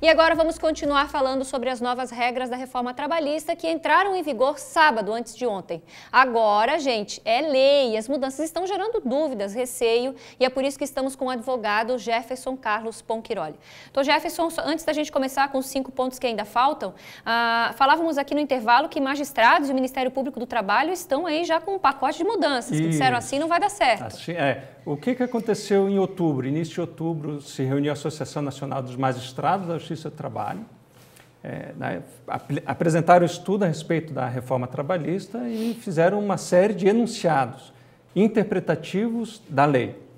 E agora vamos continuar falando sobre as novas regras da reforma trabalhista que entraram em vigor sábado, antes de ontem. Agora, gente, é lei. As mudanças estão gerando dúvidas, receio, e é por isso que estamos com o advogado Jefferson Carlos Ponquiroli. Então, Jefferson, antes da gente começar com os 5 pontos que ainda faltam, falávamos aqui no intervalo que magistrados e o Ministério Público do Trabalho estão aí já com um pacote de mudanças, que disseram assim não vai dar certo. Assim, o que aconteceu em outubro? Início de outubro se reuniu a Associação Nacional dos Magistrados da Justiça do Trabalho, apresentaram estudo a respeito da reforma trabalhista e fizeram uma série de enunciados interpretativos da lei.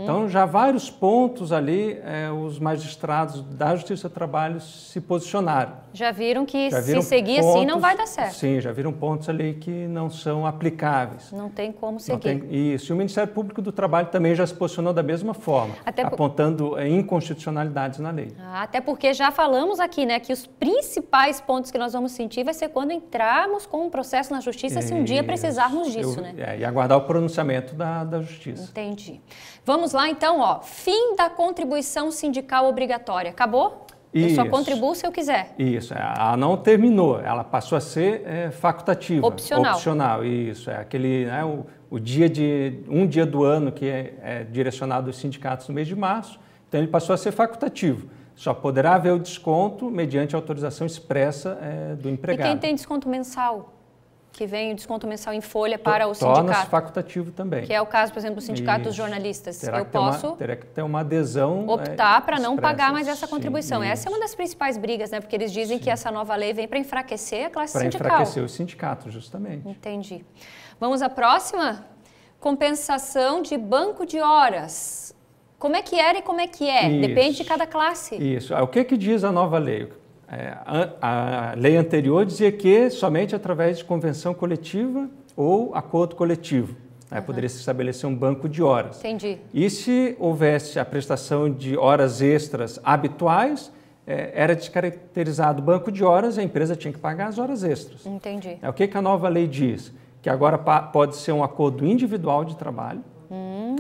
Então, já vários pontos ali, os magistrados da Justiça do Trabalho se posicionaram. Já viram que se seguir assim não vai dar certo. Sim, já viram pontos ali que não são aplicáveis. Não tem como seguir. Isso, e o Ministério Público do Trabalho também já se posicionou da mesma forma, apontando inconstitucionalidades na lei. Até porque já falamos aqui, né, que os principais pontos que nós vamos sentir vai ser quando entrarmos com um processo na Justiça, se um dia precisarmos disso, né? E aguardar o pronunciamento da Justiça. Entendi. Vamos lá, então, fim da contribuição sindical obrigatória. Acabou? Isso. Eu só contribuo se eu quiser. Isso, ela não terminou, ela passou a ser facultativa. Opcional. Isso, aquele, um dia do ano que é direcionado aos sindicatos no mês de março, então ele passou a ser facultativo. Só poderá haver o desconto mediante autorização expressa do empregado. E quem tem desconto mensal? Que vem o desconto mensal em folha para o sindicato. Torna-se facultativo também. Que é o caso, por exemplo, do Sindicato dos Jornalistas. Teria que ter uma adesão. Optar para não pagar mais essa contribuição. Essa é uma das principais brigas, né? Porque eles dizem que essa nova lei vem para enfraquecer a classe sindical. Para enfraquecer os sindicatos, justamente. Entendi. Vamos à próxima? Compensação de banco de horas. Como é que era e como é que é? Isso. Depende de cada classe. Isso. O que diz a nova lei? A lei anterior dizia que somente através de convenção coletiva ou acordo coletivo poderia se estabelecer um banco de horas. Entendi. E se houvesse a prestação de horas extras habituais, era descaracterizado o banco de horas e a empresa tinha que pagar as horas extras. Entendi. O que a nova lei diz? Que agora pode ser um acordo individual de trabalho,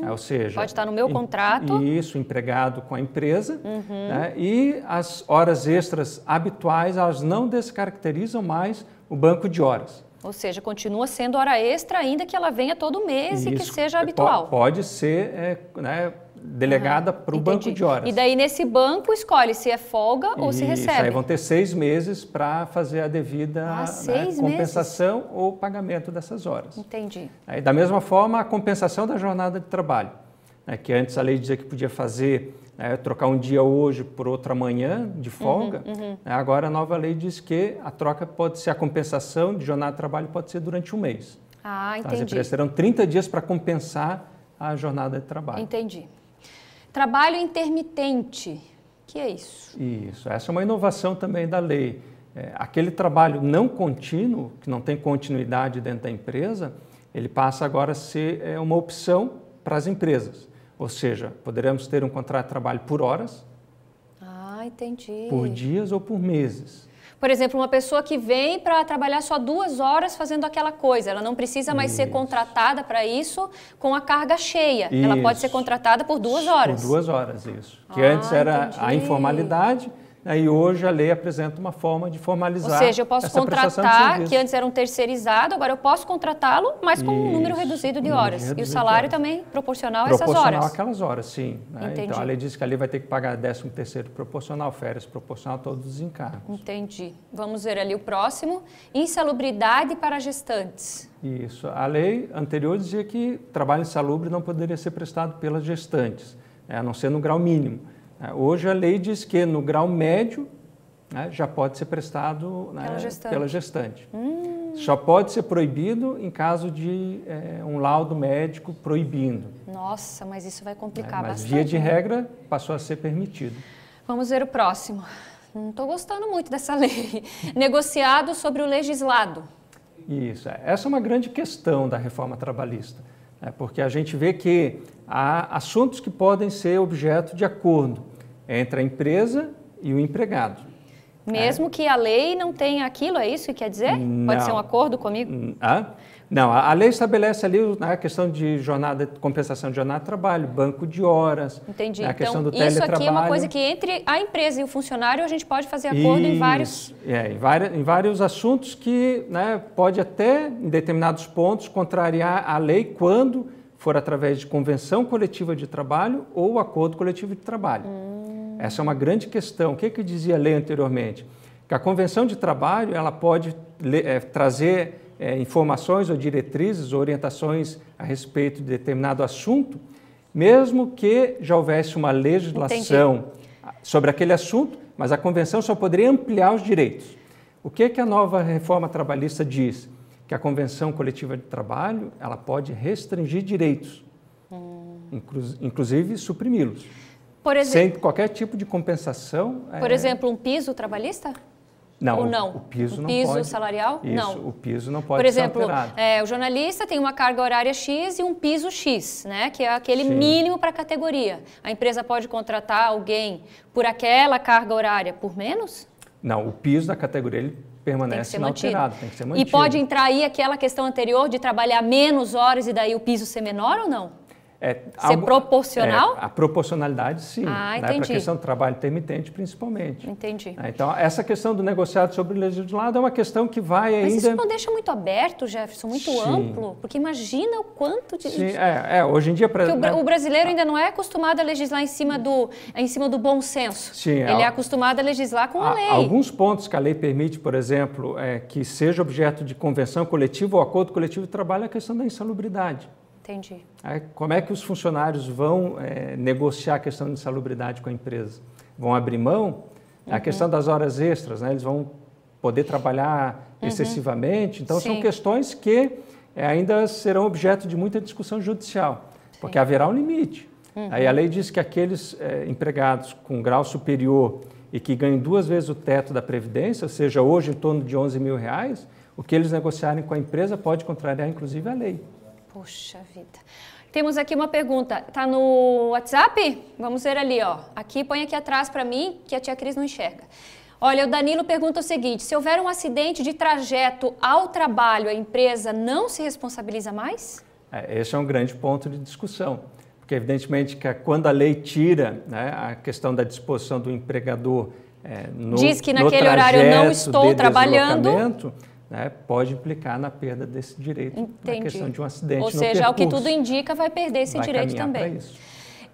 ou seja, pode estar no meu contrato. Isso, empregado com a empresa. E as horas extras habituais, elas não descaracterizam mais o banco de horas. Ou seja, continua sendo hora extra, ainda que ela venha todo mês e que seja habitual. Pode ser delegada para o banco de horas. E daí, nesse banco, escolhe se é folga ou se recebe. Isso aí vão ter 6 meses para fazer a devida compensação ou pagamento dessas horas. Entendi. Aí, da mesma forma, a compensação da jornada de trabalho, que antes a lei dizia que podia fazer, trocar um dia hoje por outro amanhã de folga. Agora a nova lei diz que a troca pode ser, a compensação de jornada de trabalho pode ser durante um mês. Entendi. As empresas terão 30 dias para compensar a jornada de trabalho. Entendi. Trabalho intermitente, que é isso? Isso, essa é uma inovação também da lei. Aquele trabalho não contínuo, que não tem continuidade dentro da empresa, ele passa agora a ser uma opção para as empresas. Ou seja, poderemos ter um contrato de trabalho por horas, entendi. por dias ou por meses. Por exemplo, uma pessoa que vem para trabalhar só 2 horas fazendo aquela coisa, ela não precisa mais ser contratada para isso com a carga cheia. Ela pode ser contratada por 2 horas. Por 2 horas, isso. Que antes era a informalidade, e hoje a lei apresenta uma forma de formalizar. Ou seja, eu posso contratar, que antes era um tercerizado, agora eu posso contratá-lo, mas com um número reduzido de horas. E o salário também proporcional a essas horas. Proporcional àquelas horas, sim. Então a lei diz que a lei vai ter que pagar 13º proporcional, férias proporcional a todos os encargos. Entendi. Vamos ver ali o próximo. Insalubridade para gestantes. Isso. A lei anterior dizia que trabalho insalubre não poderia ser prestado pelas gestantes, a não ser no grau mínimo. Hoje a lei diz que no grau médio já pode ser prestado pela gestante. Só pode ser proibido em caso de um laudo médico proibindo. Nossa, mas isso vai complicar bastante. Mas via de regra passou a ser permitido. Vamos ver o próximo. Não estou gostando muito dessa lei. Negociado sobre o legislado. Isso. Essa é uma grande questão da reforma trabalhista, porque a gente vê que há assuntos que podem ser objeto de acordo entre a empresa e o empregado. Mesmo que a lei não tenha aquilo, é isso que quer dizer? Não. Pode ser um acordo comigo? Não, a lei estabelece ali a questão de compensação de jornada de trabalho, banco de horas, entendi. A questão então, do teletrabalho. Isso aqui é uma coisa que entre a empresa e o funcionário a gente pode fazer acordo em vários... em vários assuntos que pode até, em determinados pontos, contrariar a lei quando for através de convenção coletiva de trabalho ou acordo coletivo de trabalho. Essa é uma grande questão. O que dizia a lei anteriormente? Que a convenção de trabalho ela pode trazer informações ou diretrizes ou orientações a respeito de determinado assunto, mesmo que já houvesse uma legislação sobre aquele assunto, mas a convenção só poderia ampliar os direitos. O que a nova reforma trabalhista diz? Que a convenção coletiva de trabalho ela pode restringir direitos, inclusive suprimi-los, sem qualquer tipo de compensação. Por exemplo, um piso trabalhista? Não, ou não? O piso não piso pode. Salarial? Isso, não. O piso não pode ser alterado. Por exemplo, o jornalista tem uma carga horária X e um piso X, né? Que é aquele mínimo para a categoria. A empresa pode contratar alguém por aquela carga horária por menos? Não, o piso da categoria ele permanece inalterado, tem que ser mantido. E pode entrar aí aquela questão anterior de trabalhar menos horas e daí o piso ser menor ou não? Ser proporcional? A proporcionalidade, sim. Entendi. Para a questão do trabalho intermitente, principalmente. Entendi. Então, essa questão do negociado sobre o legislado é uma questão que vai ainda... Mas isso não deixa muito aberto, Jefferson, muito amplo? Porque imagina o quanto de... Sim, hoje em dia... Porque o brasileiro ainda não é acostumado a legislar em cima do bom senso. Sim, ele é acostumado a legislar com a lei. Alguns pontos que a lei permite, por exemplo, que seja objeto de convenção coletiva ou acordo coletivo de trabalho é a questão da insalubridade. Entendi. Como é que os funcionários vão negociar a questão de insalubridade com a empresa? Vão abrir mão? A questão das horas extras, eles vão poder trabalhar excessivamente? Então, são questões que ainda serão objeto de muita discussão judicial, porque haverá um limite. Aí a lei diz que aqueles empregados com grau superior e que ganham 2 vezes o teto da Previdência, ou seja, hoje em torno de R$11 mil, o que eles negociarem com a empresa pode contrariar, inclusive, a lei. Puxa vida. Temos aqui uma pergunta. Está no WhatsApp? Vamos ver ali, ó. Aqui, põe aqui atrás para mim, que a tia Cris não enxerga. Olha, o Danilo pergunta o seguinte: se houver um acidente de trajeto ao trabalho, a empresa não se responsabiliza mais? Esse é um grande ponto de discussão. Porque, evidentemente, que quando a lei tira a questão da disposição do empregador diz que naquele horário eu não estou trabalhando, pode implicar na perda desse direito, na questão de um acidente. Ou seja, ao que tudo indica, vai perder esse direito também.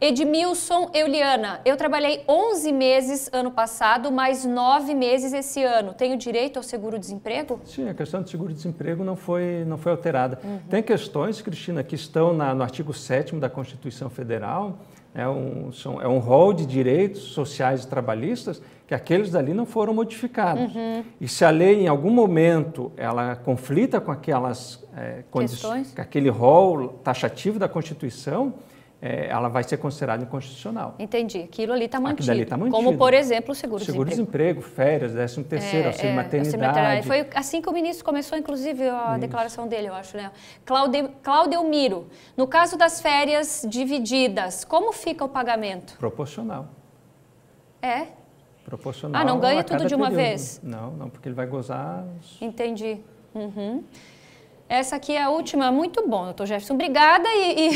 Edmilson Euliana, eu trabalhei 11 meses ano passado, mais 9 meses esse ano. Tenho direito ao seguro-desemprego? Sim, a questão do seguro-desemprego não foi alterada. Tem questões, Cristina, que estão no artigo 7º da Constituição Federal, é um rol de direitos sociais e trabalhistas que aqueles dali não foram modificados. E se a lei, em algum momento, ela conflita com aquelas condições, com aquele rol taxativo da Constituição, ela vai ser considerada inconstitucional. Entendi. Aquilo ali está mantido. Ali tá mantido. Como, por exemplo, o seguro-desemprego. Seguro-desemprego, férias, 13º, auxílio maternidade. Foi assim que o ministro começou, inclusive, a declaração dele, eu acho, né? Cláudio Miro, no caso das férias divididas, como fica o pagamento? Proporcional. Proporcional. Não ganha tudo de uma vez? Não, porque ele vai gozar... Entendi. Essa aqui é a última. Muito bom, doutor Jefferson. Obrigada e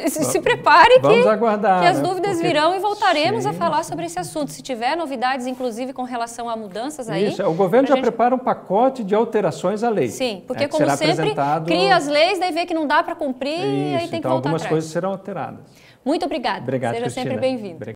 se prepare vamos aguardar, que as dúvidas virão e voltaremos a falar sobre esse assunto. Se tiver novidades, inclusive, com relação a mudanças aí... Isso, o governo já prepara um pacote de alterações à lei. Sim, porque como sempre, cria as leis, daí vê que não dá para cumprir e aí tem que voltar atrás. Algumas coisas serão alteradas. Muito obrigada. Obrigado, Seja Cristina. sempre bem-vindo.